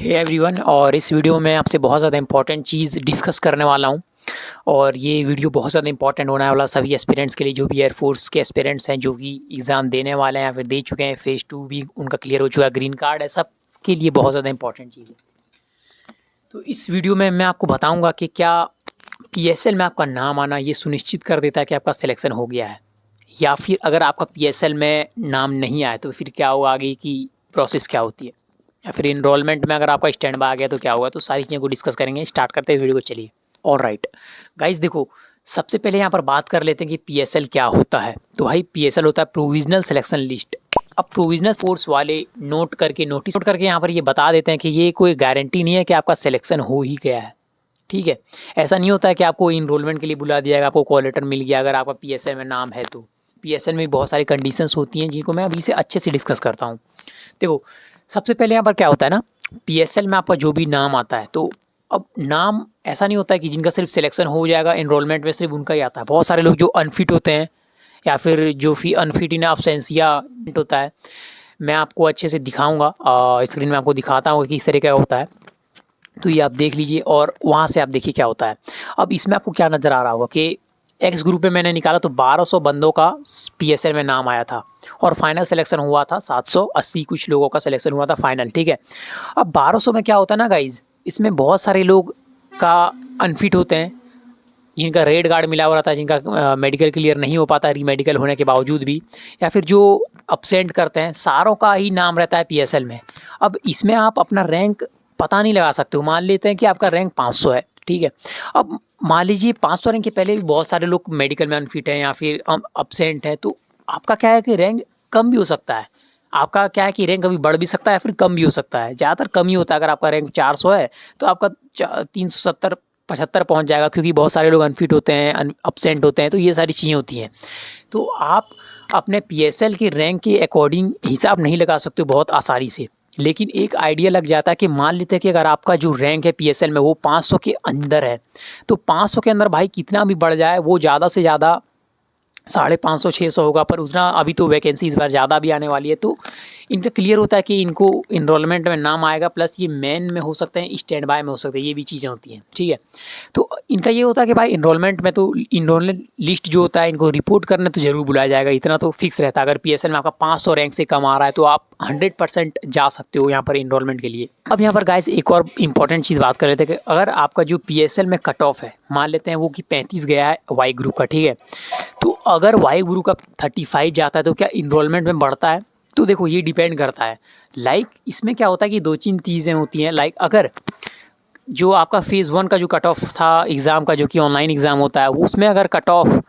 Hey everyone, और इस video में आपसे बहुत ज़्यादा इंपॉर्टेंट चीज़ डिस्कस करने वाला हूँ। और ये वीडियो बहुत ज़्यादा इंपॉर्टेंट होने वाला सभी एस्पिरेंट्स के लिए, जो भी एयरफोर्स के एस्पिरेंट्स हैं, जो कि एग्ज़ाम देने वाले हैं या फिर दे चुके हैं। फ़ेज़ 2 भी उनका क्लियर हो चुका है, ग्रीन कार्ड है, सब के लिए बहुत ज़्यादा इंपॉर्टेंट चीज़ है। तो इस वीडियो में मैं आपको बताऊँगा कि क्या पीएसएल में आपका नाम आना ये सुनिश्चित कर देता है कि आपका सिलेक्शन हो गया है, या फिर अगर आपका पीएसएल में नाम नहीं आया तो फिर क्या होगा, आगे की प्रोसेस क्या होती है, या फिर इनरोलमेंट में अगर आपका स्टैंड बाय आ गया तो क्या होगा। तो सारी चीज़ों को डिस्कस करेंगे। स्टार्ट करते हैं वीडियो को, चलिए। ऑलराइट गाइस, देखो, सबसे पहले यहाँ पर बात कर लेते हैं कि पीएसएल क्या होता है। तो भाई पीएसएल होता है प्रोविजनल सिलेक्शन लिस्ट। अब प्रोविजनल फोर्स वाले नोटिस करके यहाँ पर ये बता देते हैं कि ये कोई गारंटी नहीं है कि आपका सिलेक्शन हो ही गया है। ठीक है, ऐसा नहीं होता है कि आपको इनरोलमेंट के लिए बुला दिया जाएगा, आपको कॉल लेटर मिल गया अगर आपका पीएसएल में नाम है तो। पीएसएल में बहुत सारी कंडीशंस होती हैं जिनको मैं अभी से अच्छे से डिस्कस करता हूँ। देखो, सबसे पहले यहाँ पर क्या होता है ना, पीएसएल में आपका जो भी नाम आता है, तो अब नाम ऐसा नहीं होता है कि जिनका सिर्फ सिलेक्शन हो जाएगा इनरोलमेंट में सिर्फ उनका ही आता है। बहुत सारे लोग जो अनफिट होते हैं, या फिर जो फिर अनफिट इन अब्सेंसिया होता है, मैं आपको अच्छे से दिखाऊंगा, स्क्रीन में आपको दिखाता हूँ कि किस तरीके का होता है। तो ये आप देख लीजिए और वहाँ से आप देखिए क्या होता है। अब इसमें आपको क्या नज़र आ रहा होगा कि एक्स ग्रुप में मैंने निकाला तो 1200 बंदों का पीएसएल में नाम आया था, और फाइनल सिलेक्शन हुआ था 780 कुछ लोगों का सिलेक्शन हुआ था फाइनल। ठीक है, अब 1200 में क्या होता है ना गाइज, इसमें बहुत सारे लोग का अनफिट होते हैं, जिनका रेड कार्ड मिला हुआ रहता है, जिनका मेडिकल क्लियर नहीं हो पाता रीमेडिकल होने के बावजूद भी, या फिर जो अपसेंट करते हैं, सारों का ही नाम रहता है पीएसएल में। अब इसमें आप अपना रैंक पता नहीं लगा सकते हो। मान लेते हैं कि आपका रैंक 500 है, ठीक है। अब मान लीजिए 500 रैंक के पहले भी बहुत सारे लोग मेडिकल में अनफिट हैं या फिर अपसेंट है, तो आपका क्या है कि रैंक कम भी हो सकता है। आपका क्या है कि रैंक कभी बढ़ भी सकता है, फिर कम भी हो सकता है। ज़्यादातर कम ही होता है। अगर आपका रैंक 400 है तो आपका 370 75 पहुंच जाएगा, क्योंकि बहुत सारे लोग अनफिट होते हैं, अपसेंट होते हैं, तो ये सारी चीज़ें होती हैं। तो आप अपने पीएसएल के रैंक के अकॉर्डिंग हिसाब नहीं लगा सकते बहुत आसानी से, लेकिन एक आइडिया लग जाता है कि मान लेते हैं कि अगर आपका जो रैंक है पीएसएल में वो 500 के अंदर है, तो 500 के अंदर भाई कितना भी बढ़ जाए वो ज़्यादा से ज़्यादा 550 600 होगा, पर उतना अभी तो वैकेंसी इस बार ज़्यादा भी आने वाली है। तो इनका क्लियर होता है कि इनको इनरोलमेंट में नाम आएगा, प्लस ये मेन में हो सकते हैं, स्टैंड बाय में हो सकते हैं, ये भी चीज़ें होती हैं। ठीक है, तो इनका ये होता है कि भाई इनरोलमेंट में तो इनरोलमेंट लिस्ट जो होता है इनको रिपोर्ट करने तो ज़रूर बुलाया जाएगा, इतना तो फिक्स रहता है। अगर पीएसएल में आपका 500 रैंक से कम आ रहा है तो आप 100% जा सकते हो यहाँ पर इनरोलमेंट के लिए। अब यहाँ पर गाइस एक और इंपॉर्टेंट चीज़ बात कर लेते हैं कि अगर आपका जो पीएसएल में कट ऑफ है, मान लेते हैं वो कि 35 गया है वाई ग्रुप का, ठीक है, तो अगर वाई ग्रुप का 35 जाता है तो क्या इनरोलमेंट में बढ़ता है? तो देखो, ये डिपेंड करता है। इसमें क्या होता है कि 2-3 चीज़ें होती हैं। अगर जो आपका फ़ेज़ 1 का जो कट ऑफ था एग्ज़ाम का, जो कि ऑनलाइन एग्ज़ाम होता है, उसमें अगर कट ऑफ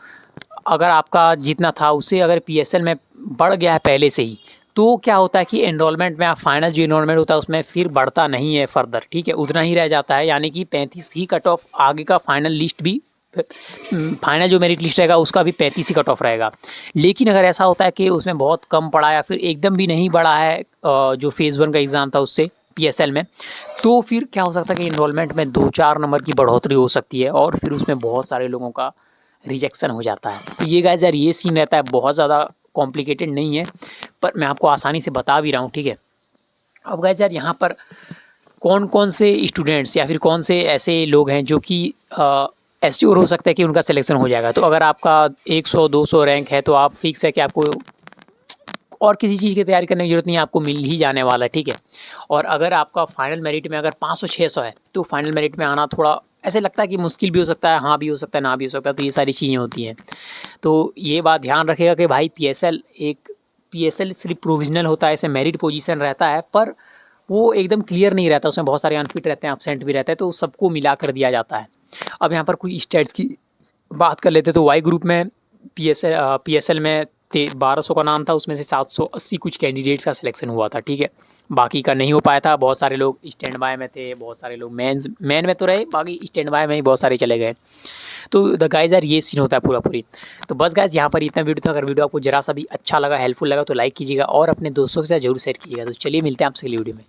अगर आपका जितना था उससे अगर पीएसएल में बढ़ गया है पहले से ही, तो क्या होता है कि एनरोलमेंट में आप फाइनल जो एनरोलमेंट होता है उसमें फिर बढ़ता नहीं है फर्दर। ठीक है, उतना ही रह जाता है, यानी कि 35 ही कट ऑफ, आगे का फाइनल लिस्ट भी फाइनल जो मेरिट लिस्ट रहेगा उसका भी 35 ही कट ऑफ रहेगा। लेकिन अगर ऐसा होता है कि उसमें बहुत कम पड़ा या फिर एकदम भी नहीं बढ़ा है, जो फ़ेज़ 1 का एग्ज़ाम था उससे पीएसएल में, तो फिर क्या हो सकता है कि इनरोलमेंट में 2-4 नंबर की बढ़ोतरी हो सकती है, और फिर उसमें बहुत सारे लोगों का रिजेक्शन हो जाता है। तो ये गाइस यार, ये सीन रहता है, बहुत ज़्यादा कॉम्प्लिकेटेड नहीं है, पर मैं आपको आसानी से बता भी रहा हूँ। ठीक है, अब गाइस यार, यहाँ पर कौन कौन से स्टूडेंट्स या फिर कौन से ऐसे लोग हैं जो कि एश्योर हो सकता है कि उनका सिलेक्शन हो जाएगा। तो अगर आपका 100-200 रैंक है तो आप फिक्स है कि आपको और किसी चीज़ की तैयारी करने की ज़रूरत नहीं है, आपको मिल ही जाने वाला है। ठीक है, और अगर आपका फाइनल मेरिट में अगर 500-600 है तो फाइनल मेरिट में आना थोड़ा ऐसे लगता है कि मुश्किल भी हो सकता है, हाँ भी हो सकता है, ना भी हो सकता है। तो ये सारी चीज़ें होती हैं। तो ये बात ध्यान रखिएगा कि भाई पीएसएल सिर्फ प्रोविजनल होता है, ऐसे मेरिट पोजीशन रहता है, पर वो एकदम क्लियर नहीं रहता, उसमें बहुत सारे अनफिट रहते हैं, अपसेंट भी रहते हैं, तो सबको मिला कर दिया जाता है। अब यहाँ पर कुछ स्टेट्स की बात कर लेते हैं। तो वाई ग्रुप में पीएसएल में 1200 का नाम था, उसमें से 780 कुछ कैंडिडेट्स का सिलेक्शन हुआ था। ठीक है, बाकी का नहीं हो पाया था, बहुत सारे लोग स्टैंड बाय में थे, बहुत सारे लोग मेन में तो रहे, बाकी स्टैंड बाय में ही बहुत सारे चले गए। तो द गाइज यार, ये सीन होता है पूरी। तो बस गाइज, यहाँ पर इतना वीडियो था। अगर वीडियो आपको जरा सा भी अच्छा लगा, हेल्पफुल लगा, तो लाइक कीजिएगा और अपने दोस्तों के साथ जरूर शेयर कीजिएगा। तो चलिए, मिलते हैं आपसे अगली वीडियो में।